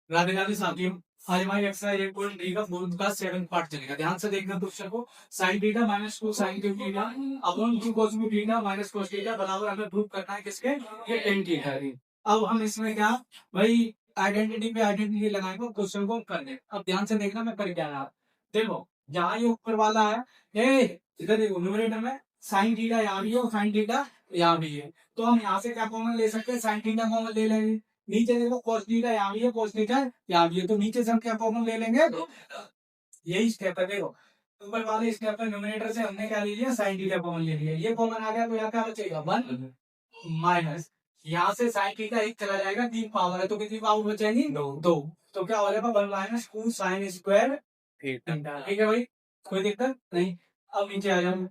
राधे राधे साथियों, आज हमारी एक्सरसाइज 8.3 का फोर्थ का 7th पार्ट चलेगा। ध्यान से देखना क्वेश्चन को। Sine theta minus 2 sine cube theta upon 2 cos cube theta minus cos theta बराबर हमें प्रूव करना है किसके, ये tan थीटा है। अब हम इसमें क्या भाई आइडेंटिटी पे आइडेंटिटी लगाएंगे, क्वेश्चन को कर दे। अब ध्यान से देखना मैं कर क्या रहा। देखो यहाँ ये ऊपर वाला है, इधर देखो न्यूमरेटर में साइन थीटा यहाँ भी है और साइन थीटा यहाँ भी है, तो हम यहाँ से क्या कॉमन ले सकते हैं, साइन थीटा कॉमन ले लेंगे। नीचे देखो cos थीटा यहाँ भी है, cos थीटा यहाँ भी है, तो नीचे से हम क्या कॉमन ले लेंगे, यही स्टेप है। देखो ऊपर वाले स्टेप में न्यूमरेटर से हमने क्या ले लिया, साइन थीटा कॉमन ले लिया, ये कॉमन आ गया तो यहाँ क्या बचेगा 1 माइनस, यहाँ से साइन थीटा एक चला जाएगा, 3 पावर है तो कितनी पावर बचेगी 2, तो क्या हो जाएगा 1 माइनस 2 साइन स्क्वायर थीटा। ठीक है भाई, कोई दिक्कत नहीं। अब नीचे आ जाओ,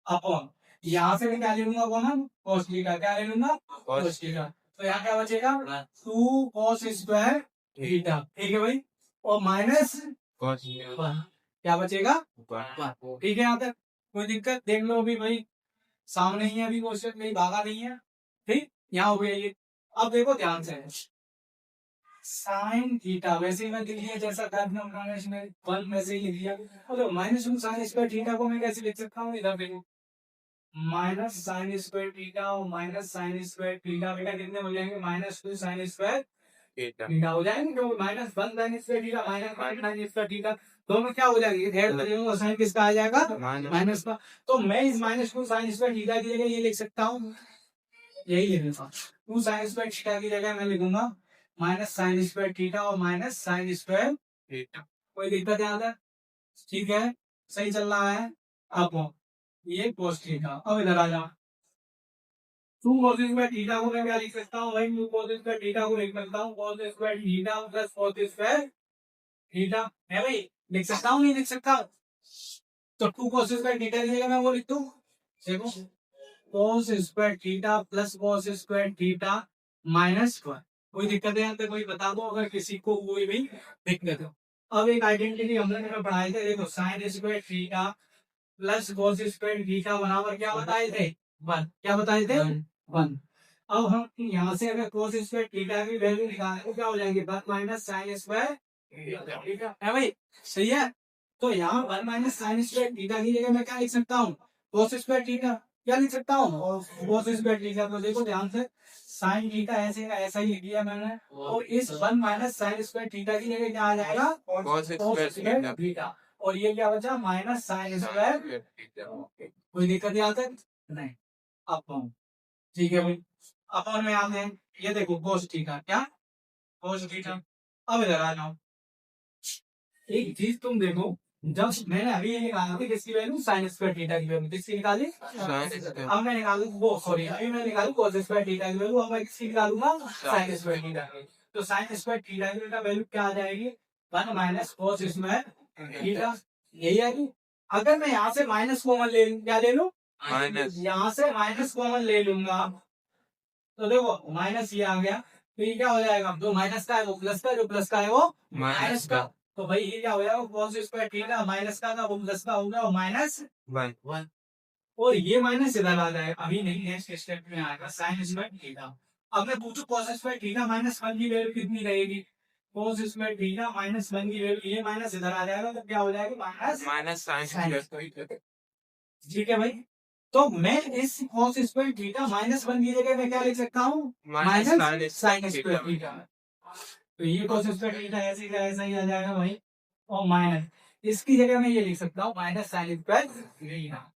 अपॉन यहाँ से मैं क्या ले लूंगा कॉमन, cos थीटा, क्या ले लूंगा cos थीटा, तो यहाँ क्या बचेगा 2 cos स्क्वायर थीटा। ठीक है भाई, और माइनस क्या बचेगा 1। ठीक है, यहाँ तक कोई दिक्कत, देख लो अभी भाई सामने ही है, अभी क्वेश्चन में भागा नहीं है। ठीक, यहाँ हो गया ये। अब देखो ध्यान से, साइन थीटा वैसे ही मैं लिख लिया जैसा था इसमें 1 वैसे ही लिख लिया, और माइनस 2 साइन स्क्वायर थीटा को मैं कैसे लिख सकता हूँ, इधर देखो माइनस साइन स्क्वायर थीटा और माइनस साइन स्क्वायर थीटा, बेटा कितने हो जाएंगे, माइनस 2 साइन स्क्वायर थीटा हो जाएंगे, तो minus 1 sine square theta minus 1 sine square theta, दोनों क्या हो जाएंगे, साइन किसका आ जाएगा माइनस का, तो मैं इस माइनस 2 साइन स्क्वायर थीटा की जगह ये लिख सकता हूँ, यही लिखूंगा 2 साइन स्क्वायर थीटा की जगह मैं लिखूंगा माइनस साइन स्क्वायर थीटा और माइनस साइन स्क्वायर थीटा। कोई दिक्कत यहाँ तक, ठीक है, सही चल रहा है। अब ये cos थीटा, अब इधर आ जाओ, 2 cos स्क्वायर थीटा को मैं क्या लिख सकता हूँ भाई, 2 cos स्क्वायर थीटा को लिख सकता हूँ cos square theta plus cos square theta है भाई, लिख सकता हूँ नहीं लिख सकता, तो 2 cos स्क्वायर थीटा की जगह मैं वो लिख दूं, देखो cos square theta plus cos square theta minus 1। कोई दिक्कत है यहाँ पे, कोई बता दो अगर किसी को कोई भी दिक्कत हो। अब एक आइडेंटिटी हमने पढ़ाई थे, देखो sine square theta plus cos square theta बराबर क्या बताए थे 1, क्या बताए थे 1। अब हम यहाँ से अगर cos स्क्वायर थीटा की वैल्यू निकालें तो क्या हो जाएंगे 1 माइनस साइन स्क्वायर थीटा है भाई, सही है। तो यहाँ 1 माइनस साइन स्क्वायर थीटा की जगह मैं क्या लिख सकता हूँ, cos स्क्वायर थीटा, क्या लिख सकता हूँ cos स्क्वायर थीटा। तो देखो ध्यान से, साइन थीटा ऐसे का ऐसा ही लिख दिया मैंने, और इस 1 माइनस साइन स्क्वायर थीटा की जगह क्या आ जाएगा cos स्क्वायर थीटा, और ये क्या बचा माइनस साइन स्क्वायर। कोई दिक्कत यहाँ तक नहीं, अब ठीक है भाई, अपन में आते हैं, ये देखो cos थीटा, क्या cos थीटा। अब इधर आ जाओ, एक चीज तुम देखो, जब मैंने अभी ये निकाला थी किसकी वैल्यू, साइन स्क्वायर थीटा की वैल्यू किसकी निकाली, अब मैं निकालू वो सॉरी अभी मैं निकालू cos स्क्वायर थीटा की वैल्यू, अब मैं किसकी निकालूंगा साइन स्क्वायर थीटा की, तो साइन स्क्वायर थीटा की वैल्यू क्या आ जाएगी 1 माइनस cos स्क्वायर थीटा, यही है कि अगर मैं यहाँ से माइनस कॉमन ले लूँ, क्या ले लूँ माइनस, यहाँ से माइनस कॉमन ले लूंगा, तो देखो माइनस ये आ गया, तो ये क्या हो जाएगा, जो माइनस का है वो प्लस का, जो प्लस का है वो माइनस का, तो भाई ये क्या हो जाएगा cos स्क्वायर थीटा माइनस का वो प्लस का होगा और माइनस 1, और ये माइनस इधर आ जाएगा, अभी नहीं नेक्स्ट स्टेप में आएगा साइन स्क्वायर थीटा। अब मैं पूछू cos स्क्वायर थीटा माइनस 1 की वैल्यू कितनी रहेगी, cos स्क्वायर थीटा माइनस 1 की वैल्यू, ये माइनस इधर आ जाएगा तो क्या हो जाएगा माइनस साइन। ठीक है भाई, तो मैं इस cos स्क्वायर थीटा माइनस 1 की जगह मैं क्या लिख सकता हूँ माइनस साइन स्क्वायर थीटा, तो ये cos स्क्वायर थीटा ऐसे का ऐसा ही आ जाएगा भाई, और माइनस इसकी जगह मैं ये लिख सकता हूँ माइनस साइन स्क्वायर थीटा।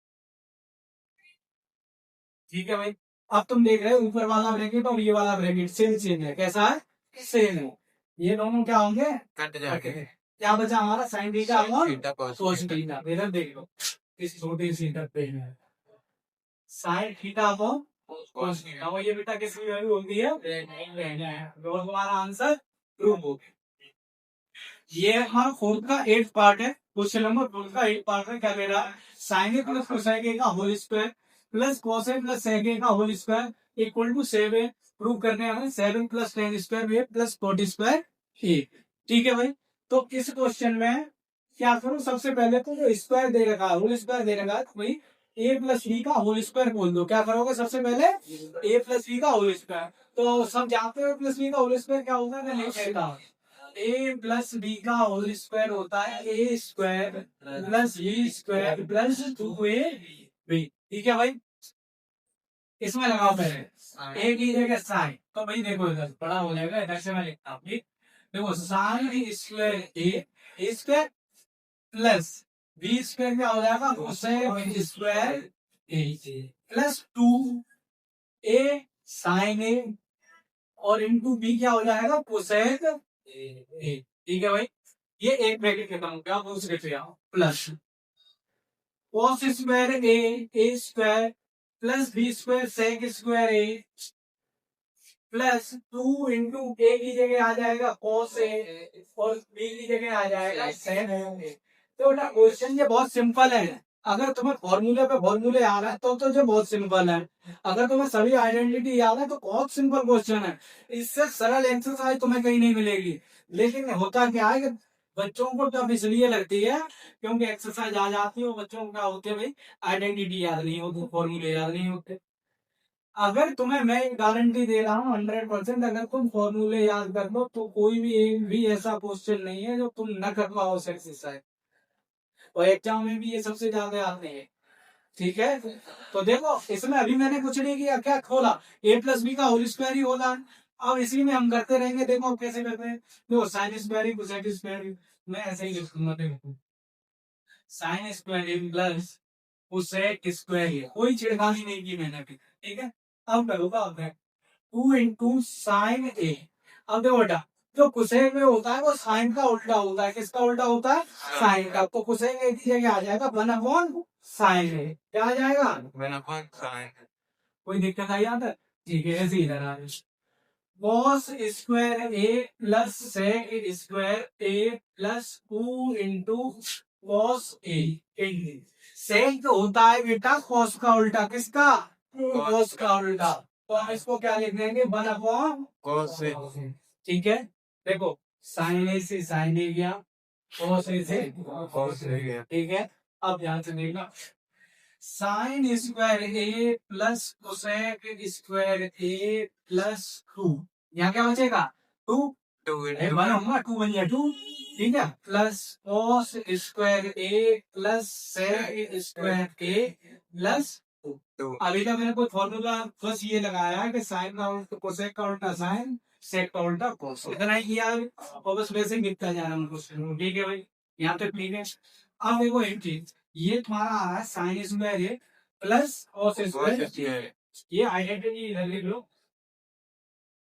ठीक है भाई, अब तुम देख रहे हो ऊपर वाला ब्रैकेट और ये वाला ब्रैकेट सेम सेम है, कैसा है सेम है, ये दोनों क्या होंगे कट जाएंगे, क्या बचा हमारा साइन थीटा और cos थीटा। इधर देख लो इस छोटे सी पे है साइन थीटा को cos थीटा, और ये बेटा किसकी वैल्यू होती है, तो हमारा आंसर ट्रू हो गया। ये हमारा फोर्थ का 8th पार्ट है, क्वेश्चन नंबर 4 का 8th पार्ट है, क्या कह रहा है sine A plus cosine A का whole square plus cos A plus sec A का whole square equal to 7 prove करने हमें 7 plus tan square B plus 40 square A. ठीक है भाई, तो इस क्वेश्चन में क्या करूं, सबसे पहले तो जो स्क्वायर दे रखा है होल स्क्वायर दे रखा है, तो भाई ए प्लस बी का होल स्क्वायर बोल दो, क्या करोगे सबसे पहले ए प्लस बी का होल स्क्वायर, तो सब जानते हो प्लस बी का होल स्क्वायर क्या होगा, मैं नहीं कहता, ए प्लस बी का होल स्क्वायर होता है A square plus B square plus 2 B. ठीक है भाई, इसमें लगाओ पहले ए की जगह साइन, तो भाई देखो इधर बड़ा हो जाएगा, इधर से मैं लिखता हूँ। ठीक, देखो sine square A square plus B square क्या हो जाएगा cosec square A plus 2 A sign A और इंटू बी क्या हो जाएगा कोसेक ए। ठीक है भाई, ये एक ब्रैकेट खत्म हो गया, दूसरे पे आओ plus cos square A square plus B square sec square A plus 2 into A की जगह आ जाएगा कोस ए और बी की जगह आ जाएगा सेक ए। तो बेटा क्वेश्चन ये बहुत सिंपल है, अगर तुम्हें फॉर्मूले पे फॉर्मूले याद है तो जो बहुत सिंपल है, अगर तुम्हें सभी आइडेंटिटी याद है तो बहुत सिंपल क्वेश्चन है, इससे सरल एक्सरसाइज तुम्हें कहीं नहीं मिलेगी। लेकिन होता क्या है कि बच्चों को टफ इसलिए लगती है क्योंकि एक्सरसाइज आ जाती है, बच्चों को क्या होते हैं भाई आइडेंटिटी याद नहीं होती, फॉर्मूले याद नहीं होते। अगर तुम्हें मैं गारंटी दे रहा हूँ 100%, अगर तुम फॉर्मूले याद कर लो तो कोई भी एक भी ऐसा क्वेश्चन नहीं है जो तुम न कर पाओ एक्सरसाइज, और एग्जाम में भी ये सबसे ज्यादा याद नहीं है। ठीक है, तो देखो इसमें अभी मैंने कुछ नहीं किया, क्या खोला ए प्लस बी का होल स्क्वायर ही होला है, अब इसी में हम करते रहेंगे। देखो कैसे करते हैं, देखो साइन स्क्वायर कोसेक स्क्वायर, मैं ऐसे ही लिखूंगा, देखो sine square plus cosec square, कोई छिड़खानी नहीं की मैंने अभी। ठीक है, अब करूंगा अब 2 × साइन ए। अब देखो बेटा जो कोसेक में होता है वो साइन का उल्टा होता है, किसका उल्टा होता है साइन का, तो कोसेक ए की जगह आ जाएगा 1/साइन ए, क्या आ जाएगा 1/साइन। कोई दिक्कत आई यहाँ तक? ठीक है, ऐसे इधर आ cos square A plus sec square A plus 2 × cos A. सेक होता है बेटा कॉस का उल्टा, किसका कॉस का उल्टा, तो हम इसको क्या लिख देंगे 1/कॉस ए। ठीक है, देखो साइन ए से साइन ए गया, कॉस ए से कॉस ए गया। ठीक है, अब ध्यान से देखना sine square A plus cosec square A plus 2, यहाँ क्या बचेगा 2 होगा 2 बन गया 2। ठीक है, plus cos square A plus sec square A plus 2। अभी तक मैंने कोई फॉर्मूला बस ये लगाया है कि साइन का उल्टा कोसेक का उल्टा साइन, सेक का उल्टा कॉस, इतना ही किया और बस वैसे ही लिखता जा रहा हूँ। ठीक है भाई, यहाँ तक ठीक है। अब देखो एक चीज, ये तुम्हारा आ रहा है sine square A plus cos square, ये आइडेंटिटी इधर लिख लो,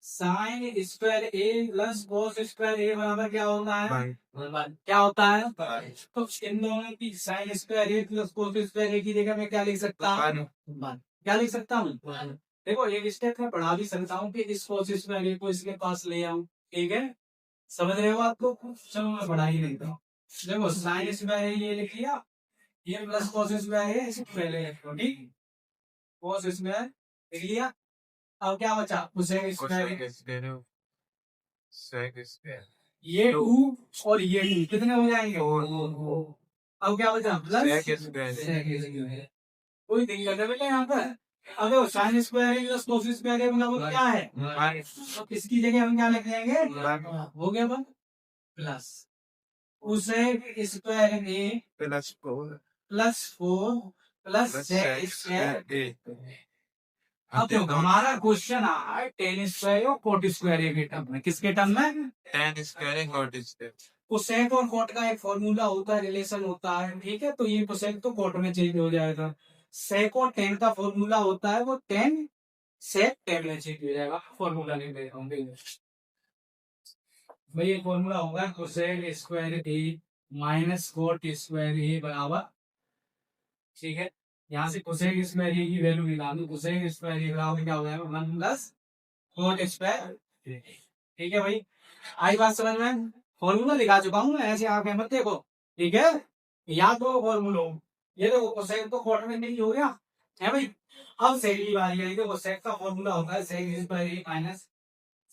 sine square A plus cos square ए बराबर क्या होता है क्या होता है, तो इन दोनों की sine square A plus cos square ए की जगह मैं क्या लिख सकता हूँ, क्या लिख सकता हूँ। देखो एक स्टेप में पढ़ा भी सकता हूँ कि इस कॉस स्क्वायर ए को इसके पास ले आऊं। ठीक है, समझ रहे हो आपको, चलो मैं पढ़ा ही देता हूँ। देखो साइन स्क्वायर ये लिख लिया, ये प्लस कॉस स्क्वायर है, इसको पहले रखो। ठीक, कॉस स्क्वायर लिख लिया, अब क्या बचा कोसेक स्क्वायर, ये 2 और ये 2 कितने हो जाएंगे, अब क्या बचा प्लस सेक। कोई दिक्कत है बेटा यहाँ पर, अगर sine square plus cos square है मतलब क्या है, तो इसकी जगह हम क्या लिख देंगे, हो गया बस plus cosec square A plus 4 plus sec square ए। अब देखो हमारा क्वेश्चन आ है टेन स्क्वायर और कोट स्क्वायर के टर्म में, किसके टर्म में ten square coat square. Cosec और कोट का एक फॉर्मूला होता है, रिलेशन होता है। ठीक है, तो ये कोसेक तो कोट में चेंज हो जाएगा, सेक और टेन का फॉर्मूला होता है वो टेन सेक टेन में चेंज हो जाएगा, फॉर्मूला नहीं दे रहा हूँ भाई, ये फॉर्मूला होगा कोसेक स्क्वायर ए माइनस कोट स्क्वायर ए बराबर। ठीक है, यहाँ से कोसेक स्क्वायर ए की वैल्यू निकाल दो, कोसेक स्क्वायर ए बराबर क्या हो जाएगा 1 + कोट स्क्वायर। ठीक है भाई, आई बात समझ में, फॉर्मूला लिखा चुका हूँ मैं, ऐसे आगे मत देखो। ठीक है, याद दो फॉर्मूला, ये देखो कोसेक तो कोट में नहीं हो गया है भाई। अब सेक की बारी आई, देखो सेक का फॉर्मूला होता है सेक स्क्वायर ए माइनस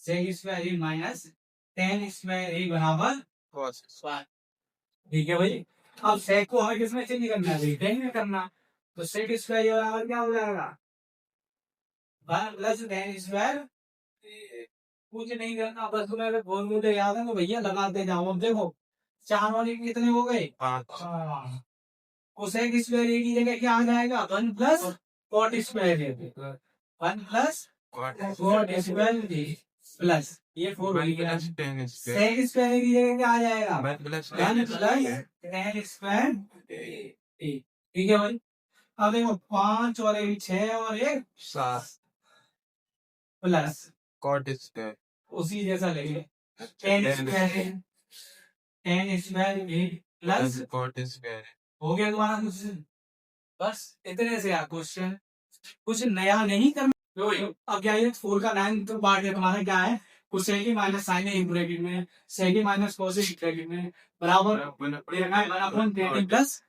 सेक स्क्वायर ए माइनस टेन स्क्वायर ए बराबर कॉस स्क्वायर। ठीक है भाई, अब सेक को हमें किसमें चेंज करना है, टेन में करना, तो सेक स्क्वायर बराबर क्या हो जाएगा 1 + टेन स्क्वायर कुछ नहीं करना, बस तुम्हें अगर फॉर्मूले याद है तो भैया लगाते जाओ। अब देखो 4 वाले कितने हो गए, 5। कोसेक स्क्वायर ए की जगह क्या आ जाएगा, 1 plus cot square A, 1 plus cot square A plus ये 4 हो गया। सेक स्क्वायर की जगह क्या आ जाएगा, 1 प्लस टेन स्क्वायर ए। ठीक है भाई। अब देखो 5 और 1 6 और 1 7 प्लस कॉट स्क्वायर उसी जैसा लेंगे, ten square A plus cot square. हो गया तुम्हारा क्वेश्चन, बस इतने से यार क्वेश्चन, कुछ नया नहीं करना। अब क्या है, 4 का 9 तो पार्ट है तुम्हारा, क्या है, कुछ सेकी माइनस साइन ए ब्रैकेट में, सेकी माइनस कोस ब्रैकेट में बराबर प्लस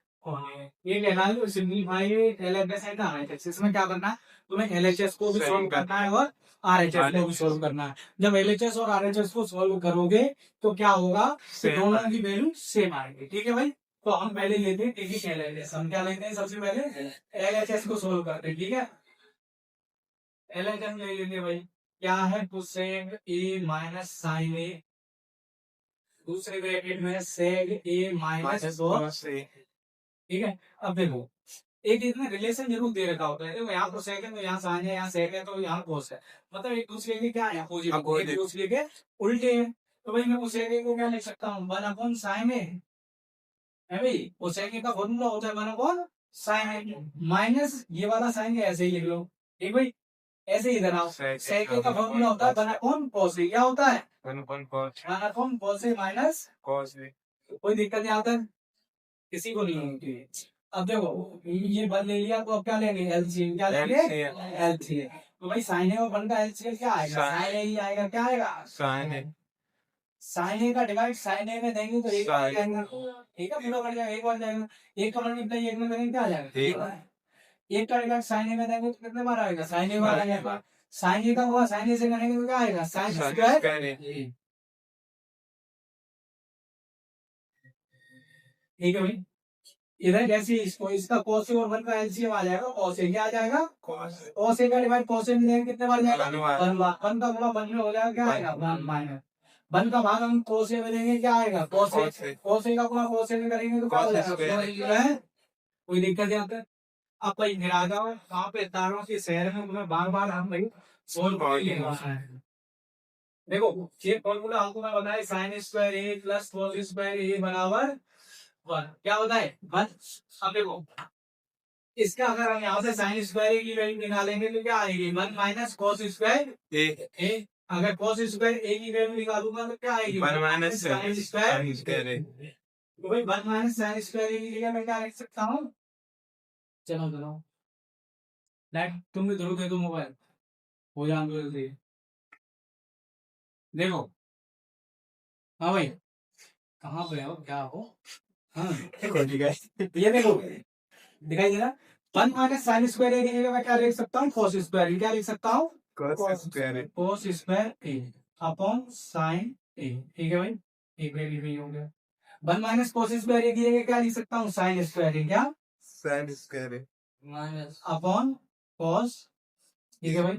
ये कहना है सिंपलीफाई एलएचएस है ना, आरएचएस। इसमें क्या करना है, तुम्हें एलएचएस को भी सॉल्व करना है और आरएचएस को भी सॉल्व करना है। जब एलएचएस और आरएचएस को सॉल्व करोगे तो क्या होगा, दोनों की वैल्यू सेम आएगी। ठीक है भाई, तो हम पहले लेते हैं ठीक है एलएचएस। हम क्या लेते हैं, सबसे पहले एलएचएस को सॉल्व करते हैं। ठीक है, एलएचएस ले लेंगे भाई, क्या है, कोसेक ए माइनस साइन ए, दूसरे ब्रैकेट में सेक ए माइनस कॉस ए। ठीक है, अब देखो एक इसमें रिलेशन जरूर दे रखा होता है, देखो यहाँ कोसेक है तो यहाँ साइन है, यहाँ सेक है तो यहाँ कोस है, मतलब एक दूसरे के क्या है, अपोजिट, एक दूसरे के उल्टे हैं। तो भाई मैं कोसेक को क्या लिख सकता हूँ, 1 अपॉन साइन ए है भाई, कोसेक का फॉर्मूला होता है 1 अपॉन साइन ए माइनस ये वाला साइन ऐसे ही लिख लो। ठीक भाई, ऐसे ही इधर आओ, सेक का फॉर्मूला होता है 1 अपॉन कॉस ए, क्या होता है 1 upon cos A minus cos A. कोई दिक्कत नहीं आता है, किसी को नहीं होती। अब देखो ये 1 ले लिया तो अब क्या लेंगे, एलसीएम, क्या लेंगे एलसीएम। तो भाई साइन ए और 1 का एलसीएम क्या आएगा, साइन ए ही आएगा, क्या आएगा साइन ए। साइन ए का डिवाइड साइन ए में देंगे तो एक बार जाएगा, ठीक है, पूरा बढ़ जाएगा, एक बार जाएगा। एक का मल्टीप्लाई एक में करेंगे क्या आ जाएगा, एक का डिवाइड साइन ए में देंगे तो कितने बार आएगा, साइन ए बार आएगा। साइन ए का हुआ साइन ए से करेंगे तो क्या आएगा, साइन स्क्वायर। ठीक है भाई, इधर जैसे इसको इसका cos और 1 का एलसीएम आ जाएगा, cos क्या आ जाएगा, cos का डिवाइड cos में देंगे कितने बार जाएगा, 1 का गुणा 1 में हो जाएगा, क्या आएगा 1 माइनस 1 का भाग हम cos में देंगे, क्या आएगा cos का गुणा cos में करेंगे तो क्या हो जाएगा। कोई दिक्कत नहीं आता। अब भाई फिर आ जाओ कहाँ पे, तारों के शहर में तुम्हें बार बार हम भाई सोल्व करेंगे। देखो ये फॉर्मूला हमको मैं बताया, sine square A plus cos square ए बराबर 1, क्या होता है 1। अब देखो इसका अगर हम यहाँ से साइन स्क्वायर की वैल्यू निकालेंगे तो क्या आएगी, 1 माइनस कॉस स्क्वायर ए। अगर कॉस स्क्वायर ए की वैल्यू निकालूंगा तो क्या आएगी, 1 माइनस साइन स्क्वायर ए। तो भाई 1 माइनस साइन स्क्वायर ए की जगह मैं क्या लिख सकता हूँ, चलो चलो लाइक तुम भी जरूर दे दो मोबाइल, हो जाए जल्दी। देखो हाँ भाई, कहाँ पे हो, क्या हो, हाँ ये देखो दिखाई दे रहा, 1 माइनस साइन स्क्वायर ए की जगह मैं क्या लिख सकता हूँ, कॉस स्क्वायर, क्या लिख सकता हूँ कॉस स्क्वायर ए अपॉन साइन ए। ठीक है भाई, एक वैल्यू भी हो गया। 1 माइनस कॉस स्क्वायर ए की जगह क्या लिख सकता हूँ, साइन स्क्वायर ए, क्या साइन स्क्वायर ए माइनस अपॉन कॉस। ठीक है भाई,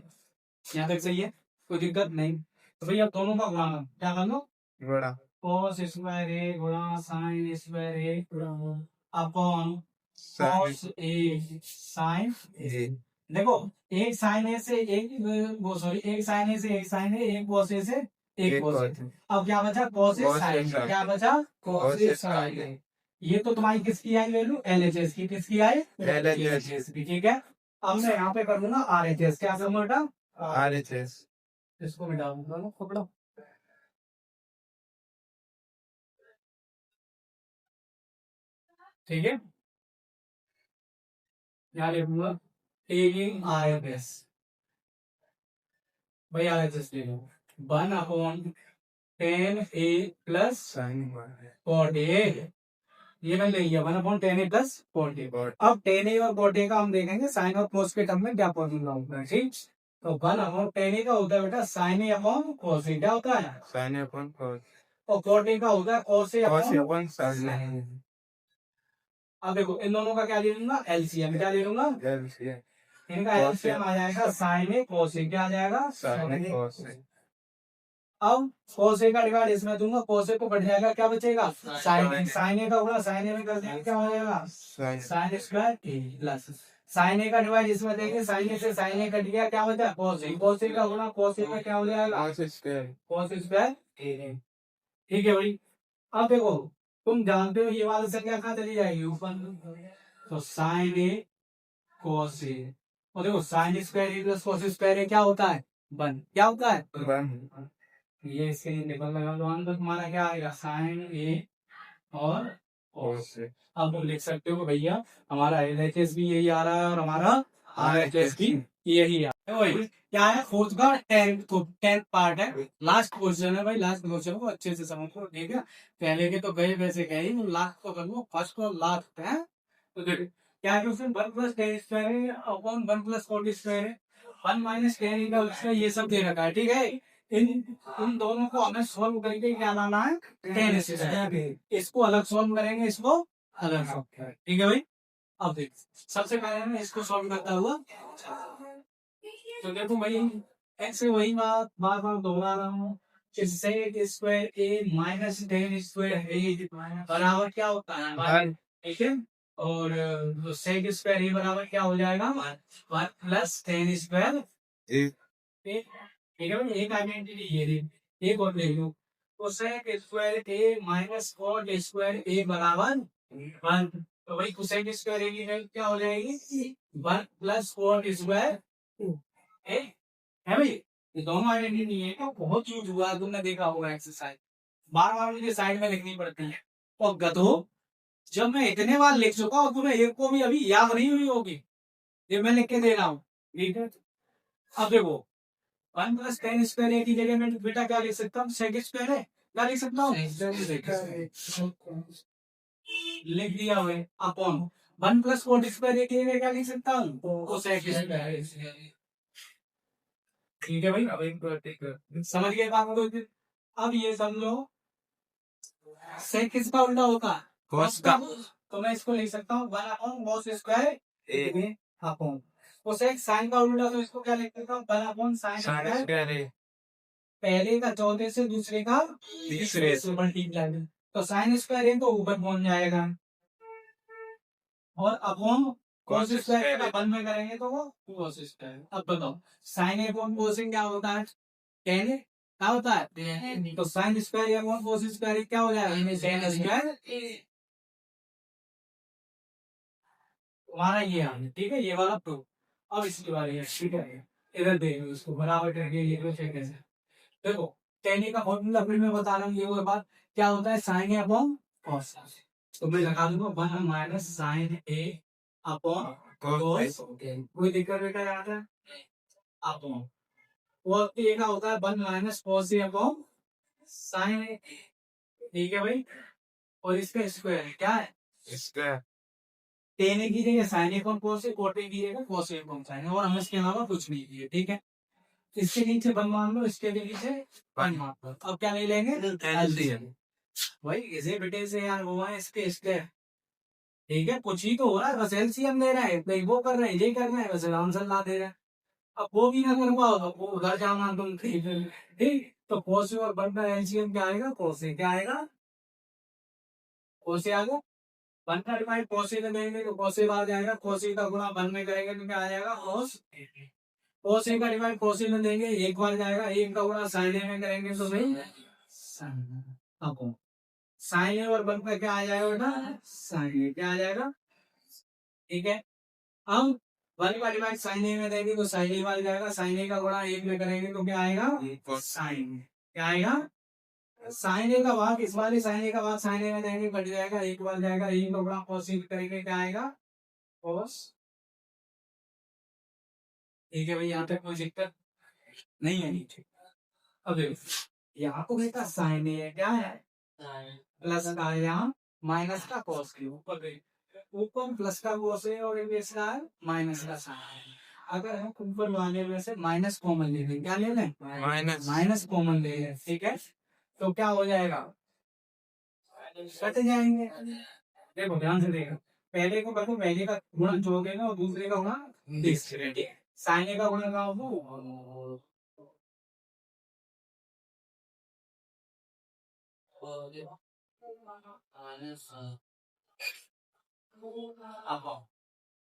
यहाँ तक सही है, कोई दिक्कत नहीं। तो भैया दोनों का गुणा क्या कर लो, कॉस स्क्वायर ए गुणा साइन स्क्वायर ए अपॉन कॉस ए साइन ए। देखो एक साइन ए से एक वो सॉरी एक साइन ए से एक साइन ए, एक कॉस ए से एक कॉस ए। अब क्या बचा, कॉस ए साइन, क्या बचा कॉस ए साइन। ये तो तुम्हारी किसकी आई वैल्यू, एलएचएस की, किसकी आई एलएचएस की। ठीक है, अब मैं यहाँ पे कर दूंगा आरएचएस, क्या करूँ बेटा आरएचएस, इसको मिटा दूंगा पकड़ो। ठीक है, यहाँ लिखूंगा टेकिंग आरएचएस, भाई आरएचएस ले लो 1 upon 10 A plus cot A, ये मैं ले लिया 1 upon 10 A plus cot A. अब 10 ए और कॉट ए का हम देखेंगे साइन और कोस के टर्म में क्या फॉर्मूला होता है। ठीक, तो 1 अपॉन 10 ए का होता है बेटा साइन ए अपॉन कोस ए, क्या होता है साइन ए अपॉन कोस, और कॉट ए का होता है कोस ए अपॉन साइन। अब देखो इन दोनों का क्या ले लूंगा, एलसीएम, क्या ले लूंगा एलसीएम, इनका एलसीएम आ जाएगा साइन ए कोस ए, क्या आ जाएगा साइन ए कोस ए। अब cos a का डिवाइड इसमें दूंगा, cos a को कट जाएगा, क्या बचेगा sin a, sin a का गुणा sin a में कर देंगे, क्या हो जाएगा sin square a plus sin a का डिवाइड इसमें देंगे, sin a से sin a कट गया, क्या बचा cos a, cos a का गुणा cos a में क्या हो जाएगा cos स्क्वायर a। ठीक है भाई। अब देखो तुम जानते हो ये वाला संख्या कहाँ चली जाएगी ऊपर, तो sin a cos a, और देखो sin square a plus cos square a क्या होता है 1, क्या होता है ये इसके निकल लगा लो, तो तुम्हारा क्या आएगा साइन ए और cos से। अब तुम लिख सकते हो कि भैया हमारा LHS भी यही आ रहा है और हमारा RHS भी यही आ रहा है। वही क्या है फोर्थ का 10th पार्ट है, लास्ट क्वेश्चन है भाई, लास्ट क्वेश्चन को अच्छे से समझो, ठीक है। पहले के तो गए वैसे गए, लास्ट को कर लो, फर्स्ट और लास्ट है। तो देखो क्या है क्वेश्चन, 1 प्लस टेन स्क्वायर है अपॉन 1 प्लस 40 स्क्वायर है, 1 माइनस टेन इंटू स्क्वायर, ये सब दे रखा है, ठीक है। इन इन दोनों को हमें सॉल्व करके क्या लाना है टेन स्क्वायर, इसको अलग सॉल्व करेंगे, इसको अलग सॉल्व करेंगे, ठीक है भाई। अब देख सबसे पहले मैं इसको सॉल्व करता हुआ, तो देखो भाई ऐसे वही बात बार बार दोहरा रहा हूँ, सेक स्क्वायर ए माइनस टेन स्क्वायर ए बराबर क्या होता है, ठीक है। और सेक स्क्वायर ए बराबर क्या हो जाएगा 1 प्लस टेन स्क्वायर ए, ठीक है भाई। एक आइडेंटिटी ये रही, एक और ले लो, तो सेक स्क्वायर ए माइनस कॉट स्क्वायर ए बराबर 1, तो भाई कोसेक स्क्वायर ए की वैल्यू क्या हो जाएगी 1 प्लस कॉट स्क्वायर ए, है भाई। ये दोनों आइडेंटिटी है, तो बहुत यूज हुआ है, तुमने देखा होगा एक्सरसाइज, बार बार मुझे साइड में लिखनी पड़ती है। और गधो जब मैं इतने बार लिख चुका हूँ, तुम्हें एक को भी अभी याद नहीं हुई होगी, ये मैं लिख के दे रहा हूँ, ठीक है। अब देखो 1 प्लस टेन स्क्वायर ए की जगह में बेटा क्या लिख सकता हूँ सेक स्क्वायर है, क्या लिख सकता हूँ लिख दिया हुआ अपॉन 1 प्लस कोट स्क्वायर ए की जगह क्या लिख सकता हूँ कोसेक स्क्वायर, ठीक है भाई। अब समझ गए बात को, अब ये समझो सेक किसका उल्टा होता है कॉस का, तो मैं इसको लिख सकता हूँ 1 अपॉन कॉस स्क्वायर ए अपॉन कोसेक साइन का उल्टा, तो इसको क्या लिख सकता हूँ 1 अपॉन साइन स्क्वायर ए, पहले का चौथे से दूसरे का तीसरे से मल्टीप्लाई, तो साइन स्क्वायर ए तो ऊपर पहुंच जाएगा, और अपॉन कॉस स्क्वायर अपन में करेंगे तो वो कॉस स्क्वायर। अब बताओ साइन ए अपॉन कोसिन क्या होता है, टेन क्या होता है, तो sine square upon cos square क्या हो जाएगा टेन स्क्वायर, तुम्हारा ये है, ठीक है, ये वाला प्रूफ। अब इसके बारे में ठीक है, इधर देखो उसको बराबर करके ये तो कैसे, देखो टेन ए का फॉर्मूला फिर मैं बता रहा हूँ, ये वो बात क्या होता है साइन ए अपॉन कॉस, तो मैं लगा दूंगा 1 minus sign A upon cos, कोई दिक्कत बेटा यहाँ है अपॉन, और ए का होता है 1 minus cos A upon sine ए, ठीक है भाई। और इसका स्क्वायर क्या है स्क्वायर, टेन ए की जगह sine A upon cos A, cot A की जगह cos A upon sine A, और हम इसके अलावा कुछ नहीं किए, ठीक है। इसके नीचे 1 मान लो, इसके भी नीचे 1 मान लो, अब क्या ले लेंगे एलसीएम, भाई इसे बेटे से यार वो है इसके, ठीक है कुछ ही तो हो रहा है, बस एलसीएम दे रहा है, नहीं वो कर रहे हैं ये कर रहे हैं, बस आंसर ला दे रहा है। अब वो भी ना कर पाओ तो वो उधर जाना तुम, ठीक तो कोस और वन का एलसीएम क्या आएगा कोसे, क्या आएगा कोसे आएगा, वन का डिवाइड कोसे में देंगे तो कोसे आ जाएगा, कोसे का गुणा वन में करेंगे तो क्या आ जाएगा कोस, कोसे का डिवाइड कोसे में देंगे एक बार जाएगा, एक का गुणा साइन ए में करेंगे तो भाई साइन ए और वन का क्या आ जाएगा बेटा साइन ए, क्या आ जाएगा, ठीक है। अब वन का डिवाइड साइन ए में देंगे तो साइन ए बन जाएगा, साइन ए का गुणा एक में करेंगे तो क्या आएगा साइन, क्या आएगा साइन ए का भाग, इस वाले साइन ए का भाग साइन ए में देंगे कट जाएगा, एक बार जाएगा, एक का गुणा cos ए करेंगे क्या आएगा cos, ठीक है भाई यहाँ तक कोई दिक्कत नहीं है नीचे। अब देखो यहाँ को बेटा साइन ए क्या है प्लस का, यहाँ माइनस का cos के ऊपर ऊपर प्लस का cos है और इसका माइनस का साइन, अगर हम ऊपर वाले में से माइनस कॉमन ले लें, क्या ले लें माइनस कॉमन ले लें, ठीक है, तो क्या हो जाएगा कट जाएंगे। देखो ध्यान से देखो पहले को करो, पहले का गुणा जोड़ेगा और दूसरे का गुणा तीसरे, साइन का गुणा का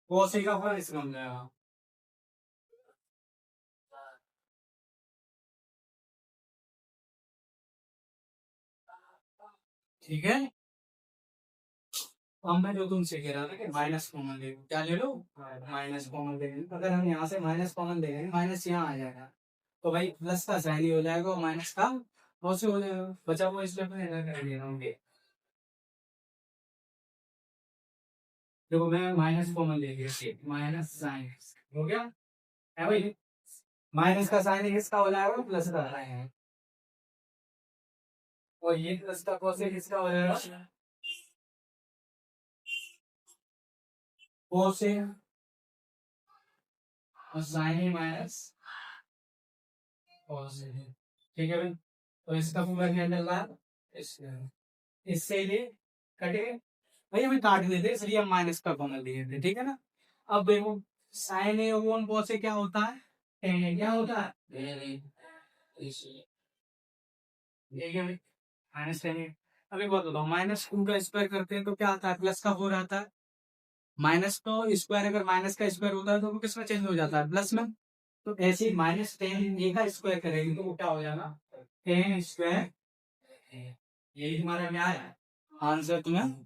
cos a का फल इसका बन जाएगा। ठीक है, अब मैं जो तुमसे कह रहा था कि माइनस कॉमन ले लो, क्या ले लो, माइनस कॉमन ले लो। अगर हम यहाँ से माइनस कॉमन ले लेंगे, माइनस यहाँ आ जाएगा, तो भाई प्लस का साइन ही हो जाएगा और माइनस का कॉस हो जाएगा, बचा हुआ इसलिए अपने इधर कर दिया होंगे। देखो मैं माइनस कॉमन ले लिया, माइनस साइन हो गया है भाई, माइनस का साइन किसका हो जाएगा, प्लस का साइन, और ये प्लस का कॉस किसका हो जाएगा, कॉस और साइन माइनस कॉस। ठीक है भाई, तो इसका पूरा क्या चल रहा है, इससे ये कटे भाई, हमें काट देते इसलिए हम माइनस का कॉमन लिए थे, ठीक है ना। अब देखो साइन ए ओन कॉस से क्या होता है, tan A क्या होता है, ठीक है भाई, माइनस tan A। अभी बात बताओ, माइनस टू का स्क्वायर करते हैं तो क्या आता है, प्लस का फोर आता है, माइनस तो स्क्वायर अगर माइनस का स्क्वायर होता है तो वो किसमें चेंज हो जाता है, प्लस में। तो ऐसे ही माइनस टेन ए का स्क्वायर करेंगे तो वो क्या हो जाएगा, टेन स्क्वायर। यही तुम्हारा क्या है आंसर तुम्हें।